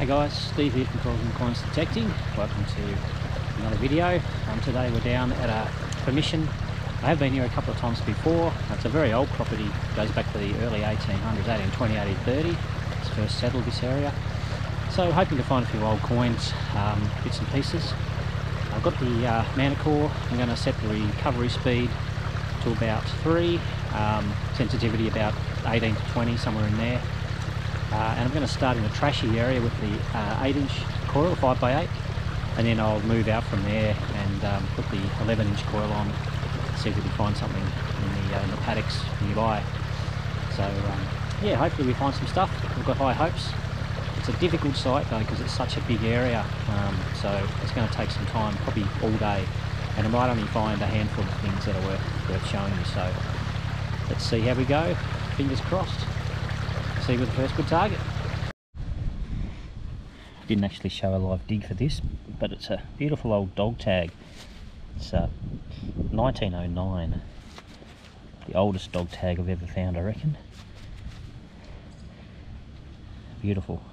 Hey guys, Steve here from Coils and Coins Detecting. Welcome to another video. Today we're down at a permission. I have been here a couple of times before. It's a very old property, goes back to the early 1800s, 1820, 1830. It's first settled this area. So hoping to find a few old coins, bits and pieces. I've got the Manticore. I'm going to set the recovery speed to about 3, sensitivity about 18 to 20, somewhere in there. And I'm going to start in a trashy area with the 8-inch coil, 5x8, and then I'll move out from there and put the 11-inch coil on, see if we can find something in the paddocks nearby. So yeah, hopefully we find some stuff. We've got high hopes. It's a difficult site though because it's such a big area, so it's going to take some time, probably all day, and I might only find a handful of things that are worth showing you. So let's see how we go. Fingers crossed. See with the first good target. Didn't actually show a live dig for this, but it's a beautiful old dog tag. It's 1909, the oldest dog tag I've ever found, I reckon. Beautiful.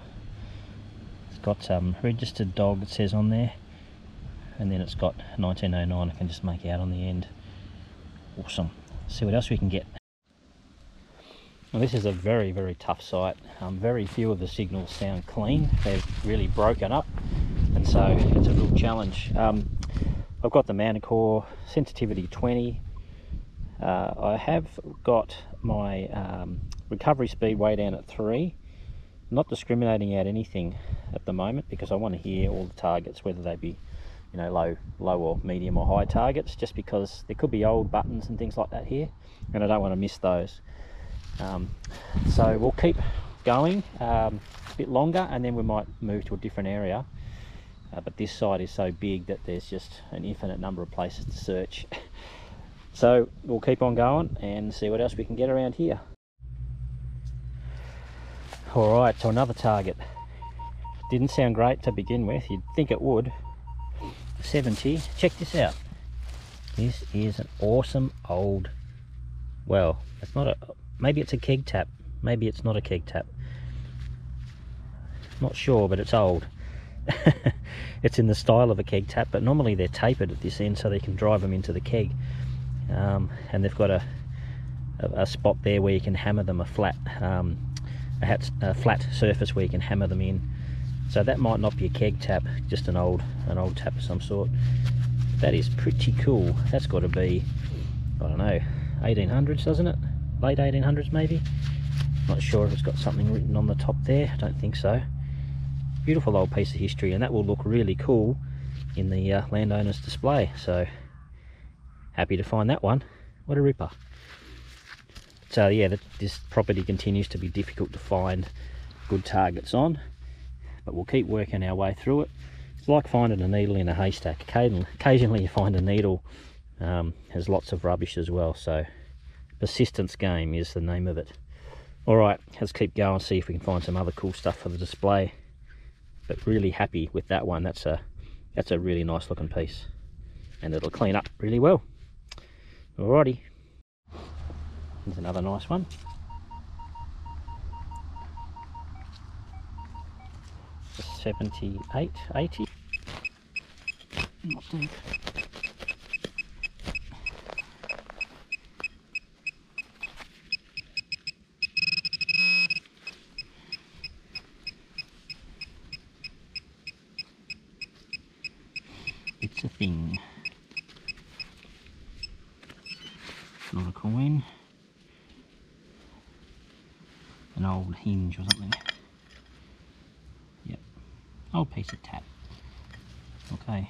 It's got registered dog, it says on there, and then it's got 1909. I can just make out on the end. Awesome. See what else we can get. Well, this is a very, very tough site. Very few of the signals sound clean. They've really broken up, and so it's a real challenge. I've got the Manticore, sensitivity 20. I have got my recovery speed way down at 3. Not discriminating out anything at the moment because I want to hear all the targets, whether they be, you know, low or medium or high targets, just because there could be old buttons and things like that here, and I don't want to miss those. So we'll keep going a bit longer and then we might move to a different area, but this site is so big that there's just an infinite number of places to search. So we'll keep on going and see what else we can get around here. Alright, so another target. Didn't sound great to begin with, you'd think it would. 70, check this out. This is an awesome old, well, it's not a, maybe it's a keg tap, maybe it's not a keg tap. Not sure, but it's old. It's in the style of a keg tap, but normally they're tapered at this end so they can drive them into the keg. And they've got a spot there where you can hammer them, a flat surface where you can hammer them in. So that might not be a keg tap, just an old tap of some sort. That is pretty cool. That's got to be, I don't know, 1800s, doesn't it? Late 1800s maybe. Not sure if it's got something written on the top there. I don't think so. Beautiful old piece of history, and that will look really cool in the landowner's display. So happy to find that one. What a ripper. So yeah, this property continues to be difficult to find good targets on, but we'll keep working our way through it. It's like finding a needle in a haystack. Occasionally you find a needle, has lots of rubbish as well. So persistence game is the name of it. Alright, let's keep going, see if we can find some other cool stuff for the display. But really happy with that one. That's a really nice looking piece, and it'll clean up really well. Alrighty, here's another nice one. Just 78, 80. Not deep. It's a thing. Not a coin. An old hinge or something. Yep. Old piece of tap. Okay.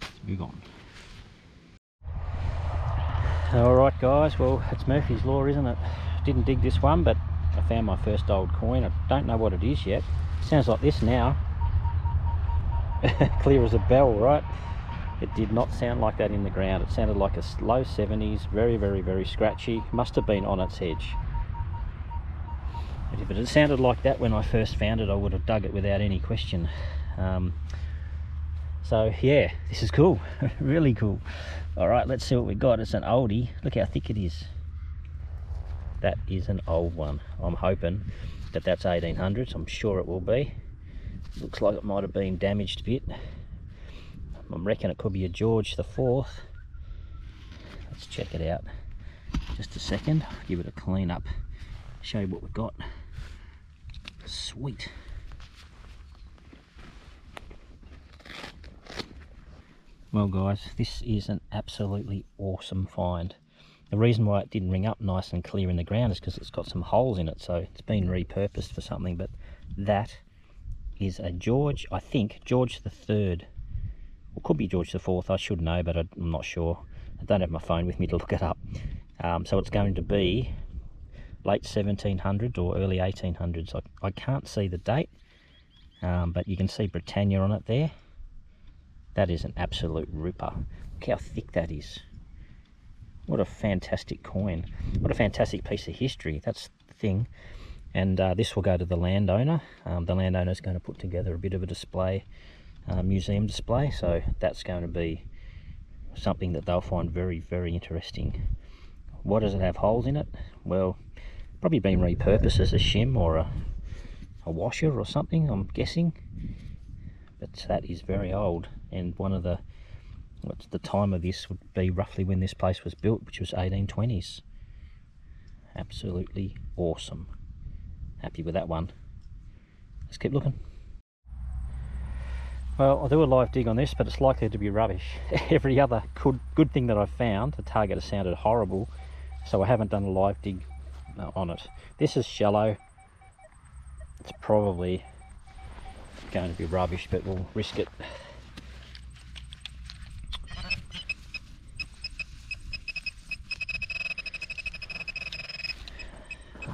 Let's move on. Alright guys, well it's Murphy's Law, isn't it? Didn't dig this one, but I found my first old coin. I don't know what it is yet. Sounds like this now. Clear as a bell, right? It did not sound like that in the ground. It sounded like a low 70s, very, very, very scratchy. Must have been on its edge. But if it had sounded like that when I first found it, I would have dug it without any question. So yeah, this is cool. Really cool. All right, let's see what we got. It's an oldie. Look how thick it is. That is an old one. I'm hoping that that's 1800s. I'm sure it will be. Looks like it might have been damaged a bit. I reckon it could be a George the IV. Let's check it out. Just a second. Give it a clean up. Show you what we've got. Sweet. Well guys, this is an absolutely awesome find. The reason why it didn't ring up nice and clear in the ground is because it's got some holes in it, so it's been repurposed for something. But that is a George, I think, George the III. Or could be George the IV, I should know, but I'm not sure. I don't have my phone with me to look it up. So it's going to be late 1700s or early 1800s. I can't see the date, but you can see Britannia on it there. That is an absolute ripper. Look how thick that is. What a fantastic coin. What a fantastic piece of history. That's the thing. And this will go to the landowner. The landowner is going to put together a bit of a display, museum display. So that's going to be something that they'll find very, very interesting. What does it have holes in it? Well, probably been repurposed as a shim or a washer or something, I'm guessing. But that is very old. And one of the, what's the time of this would be roughly when this place was built, which was 1820s. Absolutely awesome. Happy with that one. Let's keep looking. Well, I'll do a live dig on this, but it's likely to be rubbish. Every other good thing that I've found, the target has sounded horrible, so I haven't done a live dig on it. This is shallow. It's probably going to be rubbish, but we'll risk it.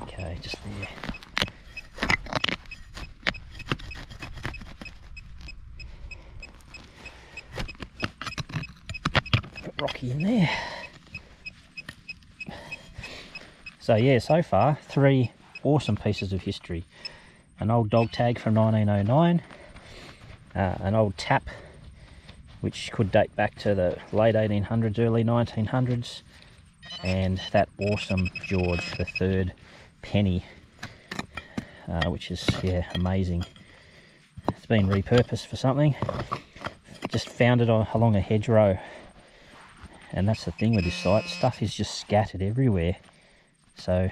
Okay, just there. Bit rocky in there. So yeah, so far 3 awesome pieces of history. An old dog tag from 1909, an old tap which could date back to the late 1800s, early 1900s, and that awesome George III penny, which is, yeah, amazing. It's been repurposed for something. Just found it along a hedgerow, and that's the thing with this site, stuff is just scattered everywhere, so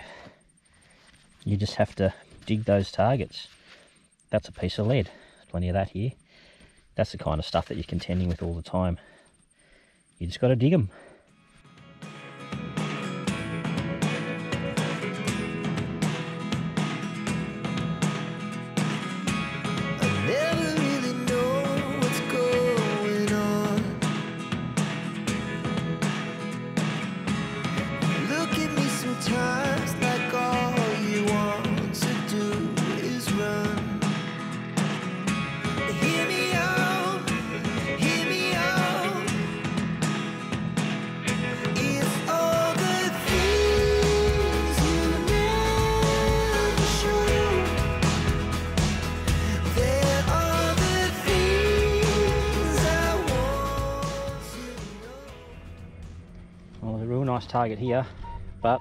you just have to dig those targets. That's a piece of lead, plenty of that here. That's the kind of stuff that you're contending with all the time. You just got to dig them. Well, there's a real nice target here, but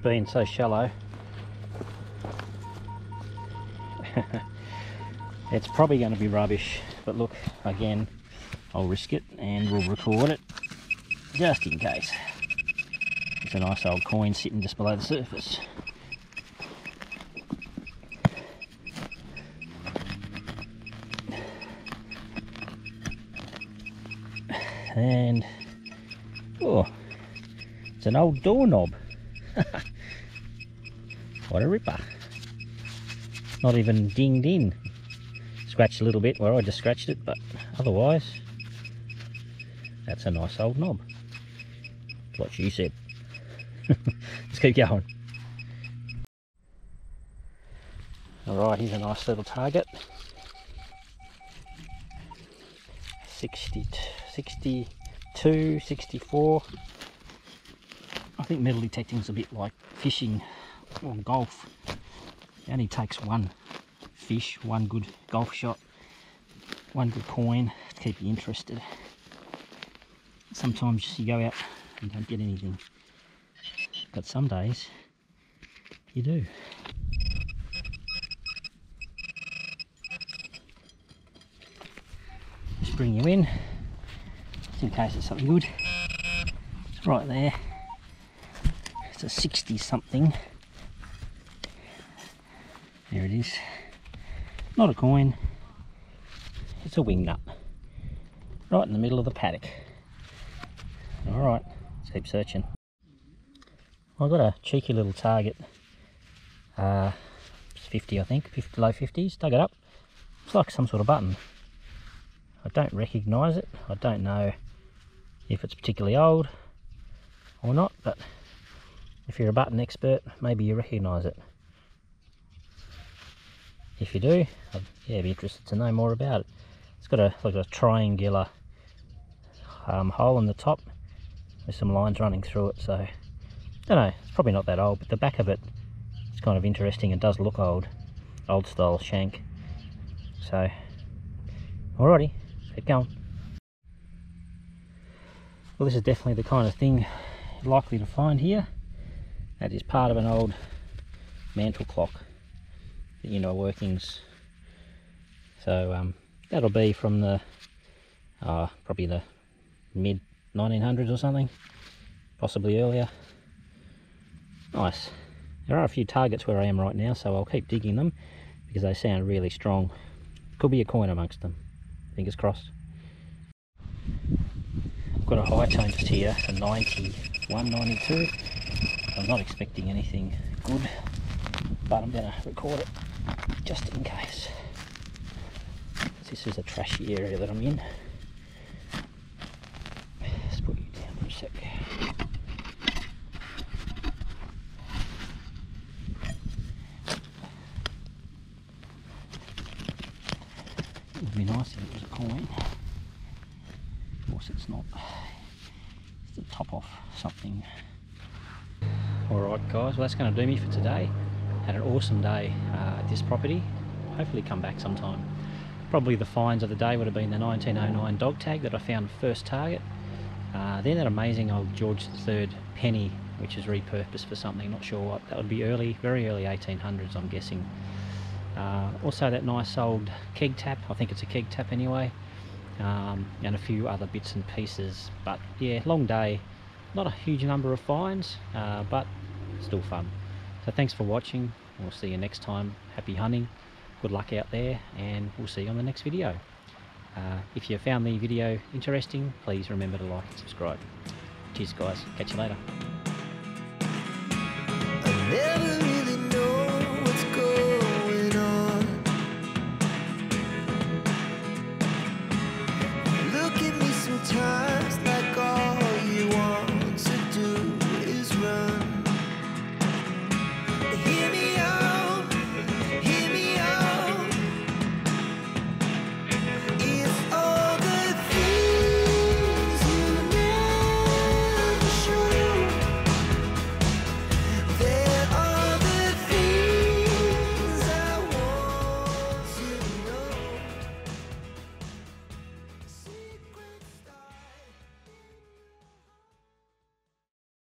being so shallow, it's probably going to be rubbish. But look, again, I'll risk it and we'll record it just in case. It's a nice old coin sitting just below the surface. And oh, it's an old doorknob. What a ripper. Not even dinged in. Scratched a little bit where I just scratched it, but otherwise that's a nice old knob. What she said. Let's keep going. Alright, here's a nice little target. 62, 64. I think metal detecting is a bit like fishing or golf. It only takes one fish, one good golf shot, one good coin to keep you interested. Sometimes you go out and don't get anything. but some days you do. Just bring you in, just in case it's something good. It's right there. It's a 60 something. There it is. Not a coin, it's a wing nut. Right in the middle of the paddock. Alright, let's keep searching. I've got a cheeky little target. 50 I think, low 50s, dug it up. It's like some sort of button. I don't recognise it. I don't know if it's particularly old or not, but if you're a button expert, maybe you recognise it. If you do, I'd be interested to know more about it. It's got like a triangular hole in the top with some lines running through it, so I don't know, it's probably not that old, but the back of it is kind of interesting. It does look old style shank. So alrighty, keep going. Well, this is definitely the kind of thing you're likely to find here. That is part of an old mantle clock, the inner workings. So that'll be from the probably the mid 1900s or something, possibly earlier. Nice. There are a few targets where I am right now, so I'll keep digging them because they sound really strong. Could be a coin amongst them. Fingers crossed. I've got a high tone just here, a 91, 92. I'm not expecting anything good, but I'm going to record it just in case. This is a trashy area that I'm in. Let's put you down for a sec. It would be nice if it was a coin. Of course it's not. It's the top off something. Alright guys, well that's going to do me for today. Had an awesome day at this property. Hopefully come back sometime. Probably the finds of the day would have been the 1909 dog tag that I found first target. Then that amazing old George III penny, which is repurposed for something, not sure what. That would be early, very early 1800s I'm guessing. Also that nice old keg tap, I think it's a keg tap anyway, and a few other bits and pieces. But yeah, long day, not a huge number of finds, but still fun. So thanks for watching, we'll see you next time. Happy hunting, good luck out there, and we'll see you on the next video. If you found the video interesting, please remember to like and subscribe. Cheers guys, catch you later.